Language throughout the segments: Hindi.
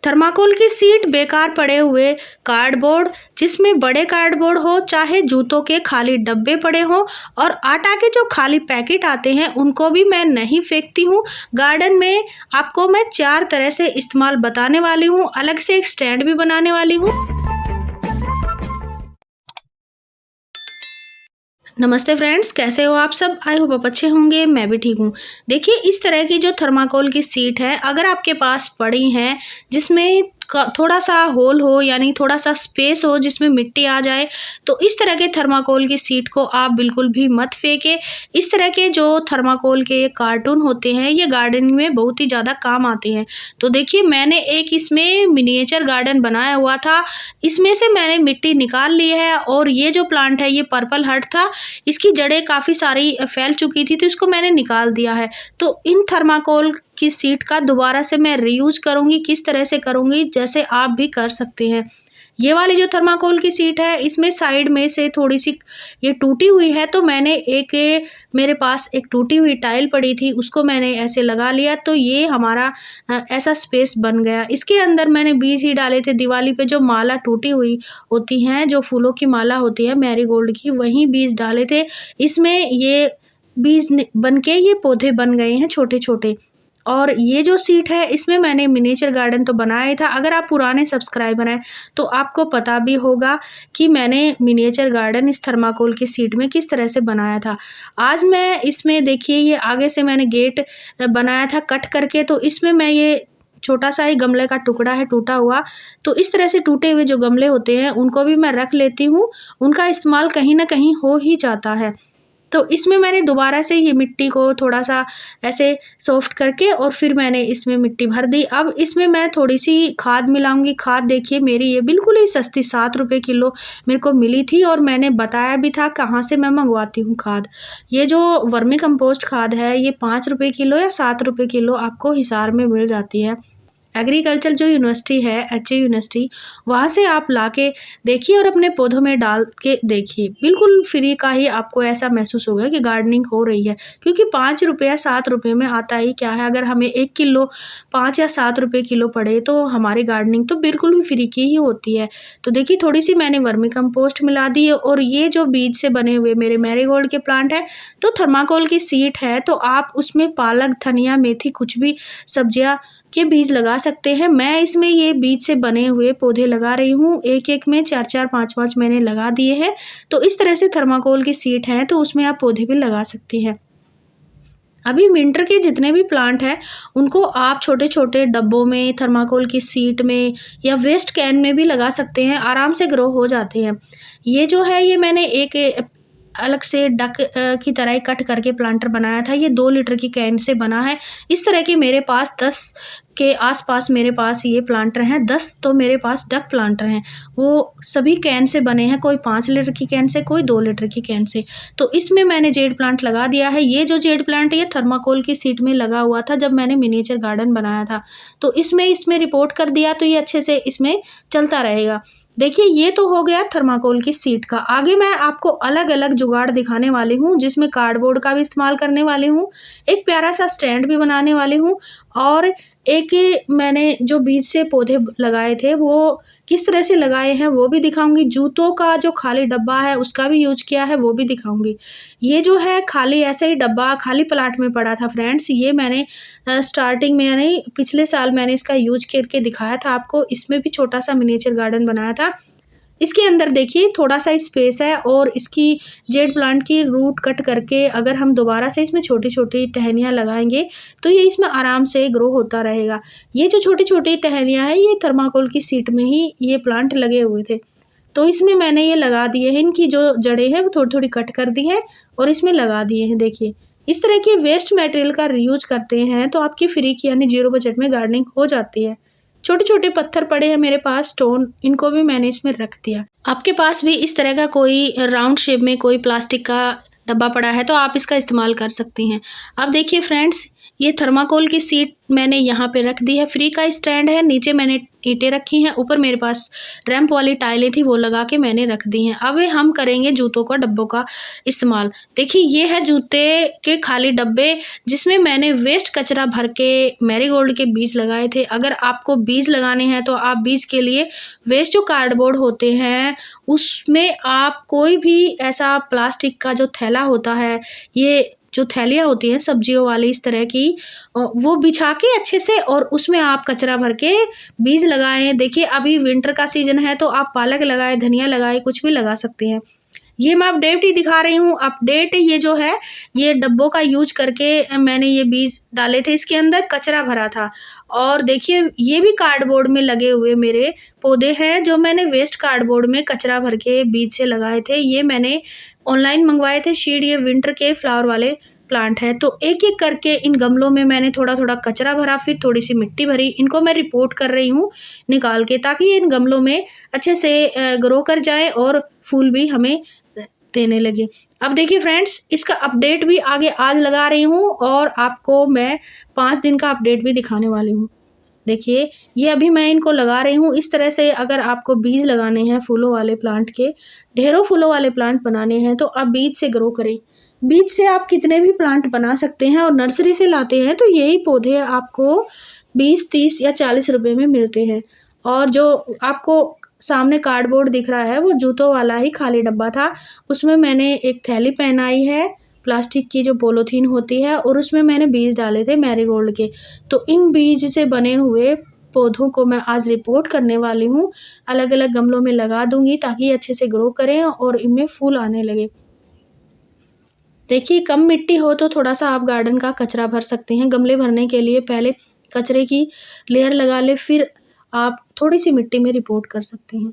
थर्माकोल की शीट बेकार पड़े हुए कार्डबोर्ड, जिसमें बड़े कार्डबोर्ड हो, चाहे जूतों के खाली डब्बे पड़े हों और आटा के जो खाली पैकेट आते हैं उनको भी मैं नहीं फेंकती हूँ। गार्डन में आपको मैं 4 तरह से इस्तेमाल बताने वाली हूँ, अलग से एक स्टैंड भी बनाने वाली हूँ। नमस्ते फ्रेंड्स, कैसे हो आप सब? आई होप आप अच्छे होंगे, मैं भी ठीक हूँ। देखिए, इस तरह की जो थर्माकोल की शीट है, अगर आपके पास पड़ी है जिसमें थोड़ा सा होल हो, यानी थोड़ा सा स्पेस हो जिसमें मिट्टी आ जाए, तो इस तरह के थर्माकोल की शीट को आप बिल्कुल भी मत फेंके। इस तरह के जो थर्माकोल के कार्टून होते हैं, ये गार्डनिंग में बहुत ही ज़्यादा काम आते हैं। तो देखिए, मैंने एक इसमें मिनिएचर गार्डन बनाया हुआ था, इसमें से मैंने मिट्टी निकाल ली है और ये जो प्लांट है ये पर्पल हर्ट था, इसकी जड़ें काफ़ी सारी फैल चुकी थी, तो इसको मैंने निकाल दिया है। तो इन थर्माकोल की शीट का दोबारा से मैं रीयूज करूँगी, किस तरह से करूँगी, जैसे आप भी कर सकते हैं। ये वाली जो थर्माकोल की शीट है, इसमें साइड में से थोड़ी-सी ये टूटी हुई है, तो मैंने मेरे पास एक टूटी हुई टाइल पड़ी थी, उसको मैंने ऐसे लगा लिया, तो ये हमारा ऐसा स्पेस बन गया। इसके अंदर मैंने बीज ही डाले थे, दिवाली पे जो माला टूटी हुई होती हैं, जो फूलों की माला होती है मैरीगोल्ड की, वही बीज डाले थे। इसमें ये बीज बन के ये पौधे बन गए हैं छोटे-छोटे। और ये जो शीट है, इसमें मैंने मिनिएचर गार्डन तो बनाया ही था। अगर आप पुराने सब्सक्राइबर हैं तो आपको पता भी होगा कि मैंने मिनिएचर गार्डन इस थर्माकोल की शीट में किस तरह से बनाया था। आज मैं इसमें देखिए, ये आगे से मैंने गेट बनाया था कट करके, तो इसमें मैं ये छोटा सा ही गमले का टुकड़ा है टूटा हुआ, तो इस तरह से टूटे हुए जो गमले होते हैं उनको भी मैं रख लेती हूँ, उनका इस्तेमाल कहीं न कहीं हो ही जाता है। तो इसमें मैंने दोबारा से ये मिट्टी को थोड़ा-सा ऐसे सॉफ्ट करके और फिर मैंने इसमें मिट्टी भर दी। अब इसमें मैं थोड़ी-सी खाद मिलाऊँगी। खाद देखिए, मेरी ये बिल्कुल ही सस्ती 7 रुपए किलो मेरे को मिली थी और मैंने बताया भी था कहाँ से मैं मँगवाती हूँ खाद। ये जो वर्मी कंपोस्ट खाद है, ये 5 रुपए किलो या 7 रुपए किलो आपको हिसार में मिल जाती है। एग्रीकल्चर जो यूनिवर्सिटी है, एचए यूनिवर्सिटी, वहाँ से आप लाके देखिए और अपने पौधों में डाल के देखिए। बिल्कुल फ्री का ही आपको ऐसा महसूस होगा कि गार्डनिंग हो रही है, क्योंकि 5 रुपये या 7 रुपये में आता ही क्या है। अगर हमें 1 किलो 5 या 7 रुपये किलो पड़े, तो हमारी गार्डनिंग तो बिल्कुल भी फ्री की ही होती है। तो देखिए, थोड़ी-सी मैंने वर्मी कंपोस्ट मिला दी है और ये जो बीज से बने हुए मेरे मैरीगोल्ड के प्लांट हैं, तो थर्माकोल की शीट है, तो आप उसमें पालक, धनिया, मेथी, कुछ भी सब्जियाँ के बीज लगा सकते हैं। मैं इसमें ये बीज से बने हुए पौधे लगा रही हूँ, एक-एक में 4-4, 5-5 मैंने लगा दिए हैं। तो इस तरह से थर्माकोल की शीट है, तो उसमें आप पौधे भी लगा सकती हैं। अभी विंटर के जितने भी प्लांट हैं, उनको आप छोटे-छोटे डब्बों में, थर्माकोल की शीट में या वेस्ट कैन में भी लगा सकते हैं, आराम से ग्रो हो जाते हैं। ये जो है, ये मैंने एक अलग से डक की तरह ही कट करके प्लांटर बनाया था। ये 2 लीटर की कैन से बना है। इस तरह के मेरे पास 10 के आस-पास मेरे पास ये प्लांटर हैं। 10 तो मेरे पास डक प्लांटर हैं। वो सभी कैन से बने हैं, कोई 5 लीटर की कैन से, कोई 2 लीटर की कैन से। तो इसमें मैंने जेड प्लांट लगा दिया है। ये जो जेड प्लांट है, ये थर्माकोल की शीट में लगा हुआ था जब मैंने मिनिएचर गार्डन बनाया था। तो इसमें रिपोर्ट कर दिया, तो ये अच्छे से इसमें चलता रहेगा। देखिए, ये तो हो गया थर्माकोल की शीट का। आगे मैं आपको अलग-अलग जुगाड़ दिखाने वाली हूँ, जिसमें कार्डबोर्ड का भी इस्तेमाल करने वाली हूँ, एक प्यारा-सा स्टैंड भी बनाने वाली हूँ और एक मैंने जो बीज से पौधे लगाए थे, वो किस तरह से लगाए हैं वो भी दिखाऊँगी। जूतों का जो खाली डब्बा है, उसका भी यूज़ किया है, वो भी दिखाऊँगी। ये जो है, खाली ऐसे ही डब्बा खाली प्लाट में पड़ा था फ्रेंड्स, ये मैंने स्टार्टिंग में, यानी पिछले साल मैंने इसका यूज़ करके दिखाया था आपको। इसमें भी छोटा-सा मिनिएचर गार्डन बनाया था। इसके अंदर देखिए थोड़ा-सा स्पेस है और इसकी जेड प्लांट की रूट कट करके अगर हम दोबारा से इसमें छोटी-छोटी टहनियाँ लगाएँगे, तो ये इसमें आराम से ग्रो होता रहेगा। ये जो छोटी-छोटी टहनियाँ हैं, ये थर्माकोल की शीट में ही ये प्लांट लगे हुए थे। तो इसमें मैंने ये लगा दिए हैं, इनकी जो जड़ें हैं वो थोड़ी-थोड़ी कट कर दी हैं और इसमें लगा दिए हैं। देखिए, इस तरह के वेस्ट मटेरियल का रीयूज़ करते हैं, तो आपकी फ्री की यानी ज़ीरो बजट में गार्डनिंग हो जाती है। छोटे-छोटे पत्थर पड़े हैं मेरे पास, स्टोन, इनको भी मैंने इसमें रख दिया। आपके पास भी इस तरह का कोई राउंड शेप में कोई प्लास्टिक का डब्बा पड़ा है, तो आप इसका इस्तेमाल कर सकती हैं। अब देखिए फ्रेंड्स, ये थर्माकोल की शीट मैंने यहाँ पे रख दी है, फ्री का स्टैंड है, नीचे मैंने ईंटें रखी हैं, ऊपर मेरे पास रैंप वाली टाइलें थी वो लगा के मैंने रख दी हैं। अब हम करेंगे जूतों का डब्बों का इस्तेमाल। देखिए ये है जूते के खाली डब्बे जिसमें मैंने वेस्ट कचरा भर के मैरीगोल्ड के बीज लगाए थे। अगर आपको बीज लगाने हैं तो आप बीज के लिए वेस्ट जो कार्डबोर्ड होते हैं उसमें आप कोई भी ऐसा प्लास्टिक का जो थैला होता है, ये जो थैलियाँ होती हैं सब्जियों वाली इस तरह की, वो बिछा के अच्छे से और उसमें आप कचरा भर के बीज लगाएं। देखिए अभी विंटर का सीजन है तो आप पालक लगाएं, धनिया लगाएं, कुछ भी लगा सकते हैं। ये मैं अपडेट ही दिखा रही हूँ। अपडेट ये जो है ये डब्बों का यूज करके मैंने ये बीज डाले थे, इसके अंदर कचरा भरा था। और देखिए ये भी कार्डबोर्ड में लगे हुए मेरे पौधे हैं जो मैंने वेस्ट कार्डबोर्ड में कचरा भर के बीज से लगाए थे। ये मैंने ऑनलाइन मंगवाए थे सीड, ये विंटर के फ्लावर वाले प्लांट है। तो एक एक करके इन गमलों में मैंने थोड़ा थोड़ा कचरा भरा, फिर थोड़ी सी मिट्टी भरी, इनको मैं रिपोर्ट कर रही हूँ निकाल के, ताकि इन गमलों में अच्छे से ग्रो कर जाए और फूल भी हमें देने लगे। अब देखिए फ्रेंड्स इसका अपडेट भी आगे आज लगा रही हूँ और आपको मैं 5 दिन का अपडेट भी दिखाने वाली हूँ। देखिए ये अभी मैं इनको लगा रही हूँ। इस तरह से अगर आपको बीज लगाने हैं फूलों वाले प्लांट के, ढेरों फूलों वाले प्लांट बनाने हैं तो आप बीज से ग्रो करें। बीज से आप कितने भी प्लांट बना सकते हैं और नर्सरी से लाते हैं तो यही पौधे आपको 20, 30 या 40 रुपए में मिलते हैं। और जो आपको सामने कार्डबोर्ड दिख रहा है वो जूतों वाला ही खाली डब्बा था, उसमें मैंने एक थैली पहनाई है प्लास्टिक की जो पॉलीथीन होती है और उसमें मैंने बीज डाले थे मैरीगोल्ड के। तो इन बीज से बने हुए पौधों को मैं आज रिपोर्ट करने वाली हूँ, अलग अलग गमलों में लगा दूंगी ताकि अच्छे से ग्रो करें और इनमें फूल आने लगे। देखिए कम मिट्टी हो तो थोड़ा सा आप गार्डन का कचरा भर सकते हैं। गमले भरने के लिए पहले कचरे की लेयर लगा ले, फिर आप थोड़ी सी मिट्टी में रिपोर्ट कर सकते हैं।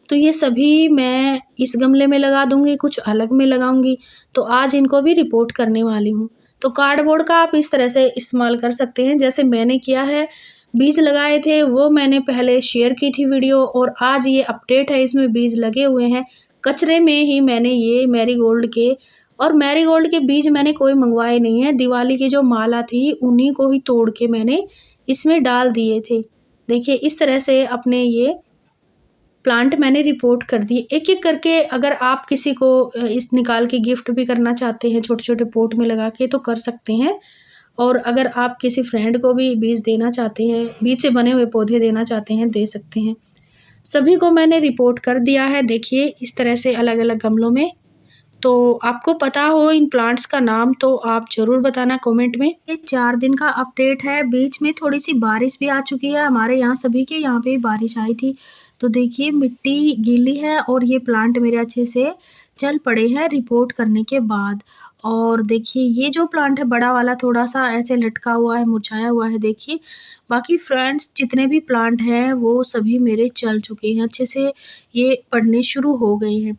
तो ये सभी मैं इस गमले में लगा दूंगी, कुछ अलग में लगाऊंगी, तो आज इनको भी रिपोर्ट करने वाली हूँ। तो कार्डबोर्ड का आप इस तरह से इस्तेमाल कर सकते हैं जैसे मैंने किया है। बीज लगाए थे वो मैंने पहले शेयर की थी वीडियो, और आज ये अपडेट है, इसमें बीज लगे हुए हैं। कचरे में ही मैंने ये मैरीगोल्ड के बीज मैंने कोई मंगवाए नहीं है, दिवाली की जो माला थी उन्हीं को ही तोड़ के मैंने इसमें डाल दिए थे। देखिए इस तरह से अपने ये प्लांट मैंने रिपोर्ट कर दिए एक एक करके। अगर आप किसी को इस निकाल के गिफ्ट भी करना चाहते हैं छोटे छोटे पोट में लगा के तो कर सकते हैं। और अगर आप किसी फ्रेंड को भी बीज देना चाहते हैं, बीज से बने हुए पौधे देना चाहते हैं, दे सकते हैं। सभी को मैंने रिपोर्ट कर दिया है। देखिए इस तरह से अलग अलग गमलों में। तो आपको पता हो इन प्लांट्स का नाम तो आप ज़रूर बताना कमेंट में। ये 4 दिन का अपडेट है। बीच में थोड़ी सी बारिश भी आ चुकी है, हमारे यहाँ सभी के यहाँ पे बारिश आई थी। तो देखिए मिट्टी गीली है और ये प्लांट मेरे अच्छे से चल पड़े हैं रिपोर्ट करने के बाद। और देखिए ये जो प्लांट है बड़ा वाला थोड़ा सा ऐसे लटका हुआ है, मुरझाया हुआ है। देखिए बाकी फ्रेंड्स जितने भी प्लांट हैं वो सभी मेरे चल चुके हैं, अच्छे से ये पड़ने शुरू हो गए हैं।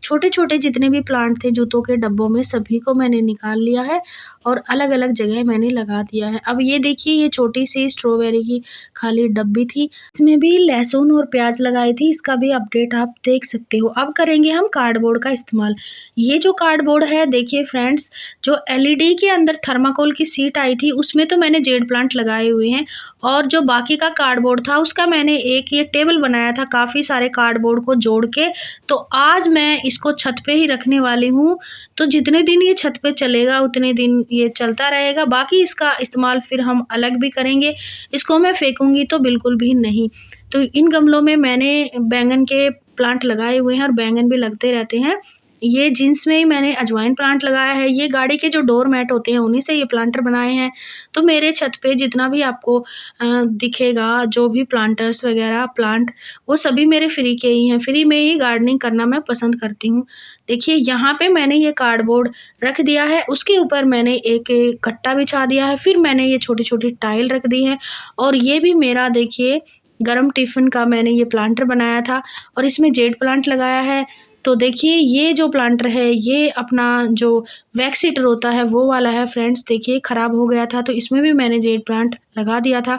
छोटे छोटे जितने भी प्लांट थे जूतों के डब्बों में सभी को मैंने निकाल लिया है और अलग अलग जगह मैंने लगा दिया है। अब ये देखिए ये छोटी सी स्ट्रॉबेरी की खाली डब्बी थी, इसमें भी लहसुन और प्याज लगाई थी, इसका भी अपडेट आप देख सकते हो। अब करेंगे हम कार्डबोर्ड का इस्तेमाल। ये जो कार्डबोर्ड है देखिए फ्रेंड्स, जो एलईडी के अंदर थर्माकोल की शीट आई थी उसमें तो मैंने जेड प्लांट लगाए हुए हैं, और जो बाकी का कार्डबोर्ड था उसका मैंने एक ये टेबल बनाया था काफ़ी सारे कार्डबोर्ड को जोड़ के। तो आज मैं इसको छत पे ही रखने वाली हूँ, तो जितने दिन ये छत पे चलेगा उतने दिन ये चलता रहेगा। बाकी इसका इस्तेमाल फिर हम अलग भी करेंगे, इसको मैं फेंकूंगी तो बिल्कुल भी नहीं। तो इन गमलों में मैंने बैंगन के प्लांट लगाए हुए हैं और बैंगन भी लगते रहते हैं। ये जीन्स में ही मैंने अजवाइन प्लांट लगाया है। ये गाड़ी के जो डोर मैट होते हैं उन्हीं से ये प्लांटर बनाए हैं। तो मेरे छत पे जितना भी आपको दिखेगा जो भी प्लांटर्स वगैरह प्लांट, वो सभी मेरे फ्री के ही हैं। फ्री में ही गार्डनिंग करना मैं पसंद करती हूँ। देखिए यहाँ पे मैंने ये कार्डबोर्ड रख दिया है, उसके ऊपर मैंने एक कट्टा बिछा दिया है, फिर मैंने ये छोटी छोटी टाइल रख दी है। और ये भी मेरा देखिए गर्म टिफ़िन का मैंने ये प्लांटर बनाया था और इसमें जेड प्लांट लगाया है। तो देखिए ये जो प्लांटर है ये अपना जो वैक्स हीटर होता है वो वाला है फ्रेंड्स। देखिए ख़राब हो गया था तो इसमें भी मैंने जेड प्लांट लगा दिया था।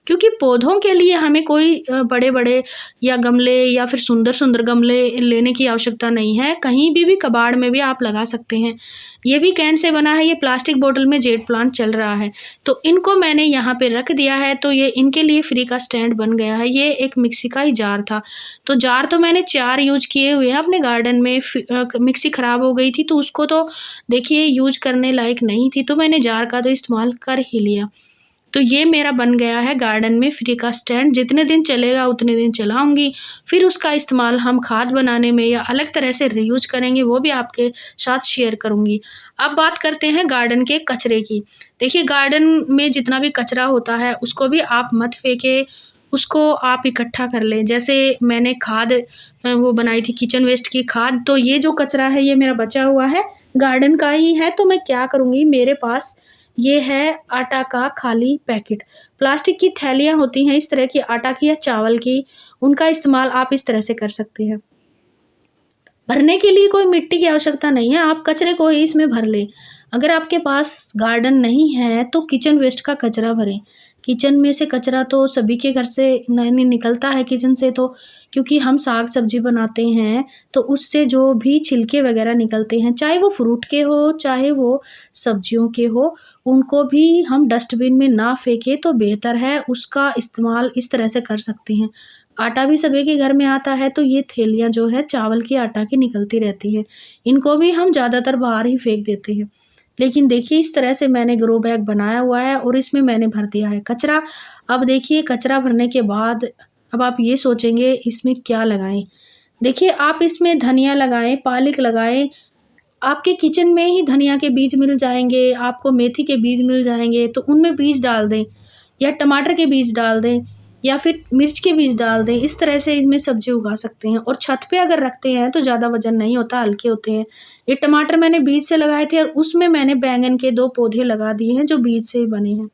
क्योंकि पौधों के लिए हमें कोई बड़े-बड़े या गमले या फिर सुंदर-सुंदर गमले लेने की आवश्यकता नहीं है, कहीं भी कबाड़ में भी आप लगा सकते हैं। ये भी कैन से बना है, ये प्लास्टिक बोतल में जेट प्लांट चल रहा है, तो इनको मैंने यहाँ पे रख दिया है, तो ये इनके लिए फ्री का स्टैंड बन गया है। ये एक मिक्सी का ही जार था, तो जार तो मैंने 4 यूज़ किए हुए हैं अपने गार्डन में। मिक्सी ख़राब हो गई थी, तो उसको तो देखिए यूज़ करने लायक नहीं थी, तो मैंने जार का तो इस्तेमाल कर ही लिया। तो ये मेरा बन गया है गार्डन में फ्री का स्टैंड, जितने दिन चलेगा उतने दिन चलाऊँगी, फिर उसका इस्तेमाल हम खाद बनाने में या अलग तरह से रीयूज़ करेंगे, वो भी आपके साथ शेयर करूँगी। अब बात करते हैं गार्डन के कचरे की। देखिए गार्डन में जितना भी कचरा होता है उसको भी आप मत फेंकें, उसको आप इकट्ठा कर लें। जैसे मैंने खाद वो बनाई थी किचन वेस्ट की खाद, तो ये जो कचरा है ये मेरा बचा हुआ है, गार्डन का ही है, तो मैं क्या करूँगी, मेरे पास ये है आटा का खाली पैकेट। प्लास्टिक की थैलियाँ होती हैं इस तरह की आटा की या चावल की, उनका इस्तेमाल आप इस तरह से कर सकते हैं। भरने के लिए कोई मिट्टी की आवश्यकता नहीं है, आप कचरे को ही इसमें भर लें। अगर आपके पास गार्डन नहीं है तो किचन वेस्ट का कचरा भरें। किचन में से कचरा तो सभी के घर से नहीं निकलता है किचन से, तो क्योंकि हम साग-सब्ज़ी बनाते हैं, तो उससे जो भी छिलके वग़ैरह निकलते हैं, चाहे वो फ्रूट के हो, चाहे वो सब्जियों के हो, उनको भी हम डस्टबिन में ना फेंकें तो बेहतर है। उसका इस्तेमाल इस तरह से कर सकते हैं। आटा भी सभी के घर में आता है, तो ये थैलियाँ जो है चावल की आटा की निकलती रहती हैं। इनको भी हम ज़्यादातर बाहर ही फेंक देते हैं। लेकिन देखिए इस तरह से मैंने ग्रो बैग बनाया हुआ है और इसमें मैंने भर दिया है कचरा। अब देखिए कचरा भरने के बाद अब आप ये सोचेंगे इसमें क्या लगाएँ? देखिए आप इसमें धनिया लगाएँ, पालक लगाएँ, आपके किचन में ही धनिया के बीज मिल जाएँगे, आपको मेथी के बीज मिल जाएँगे, तो उनमें बीज डाल दें, या टमाटर के बीज डाल दें, या फिर मिर्च के बीज डाल दें। इस तरह से इसमें सब्ज़ी उगा सकते हैं, और छत पे अगर रखते हैं तो ज़्यादा वज़न नहीं होता, हल्के होते हैं। ये टमाटर मैंने बीज से लगाए थे और उसमें मैंने बैंगन के 2 पौधे लगा दिए हैं जो बीज से ही बने हैं।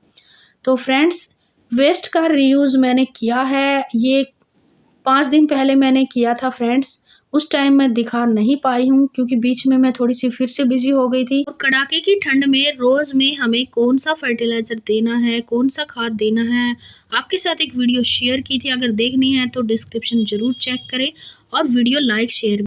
तो फ्रेंड्स, वेस्ट का रीयूज़ मैंने किया है, ये 5 दिन पहले मैंने किया था फ्रेंड्स। उस टाइम मैं दिखा नहीं पाई हूँ क्योंकि बीच में मैं थोड़ी-सी फिर से बिज़ी हो गई थी। और कड़ाके की ठंड में रोज़ में हमें कौन-सा फर्टिलाइज़र देना है, कौन-सा खाद देना है, आपके साथ एक वीडियो शेयर की थी। अगर देखनी है तो डिस्क्रिप्शन ज़रूर चेक करें और वीडियो लाइक शेयर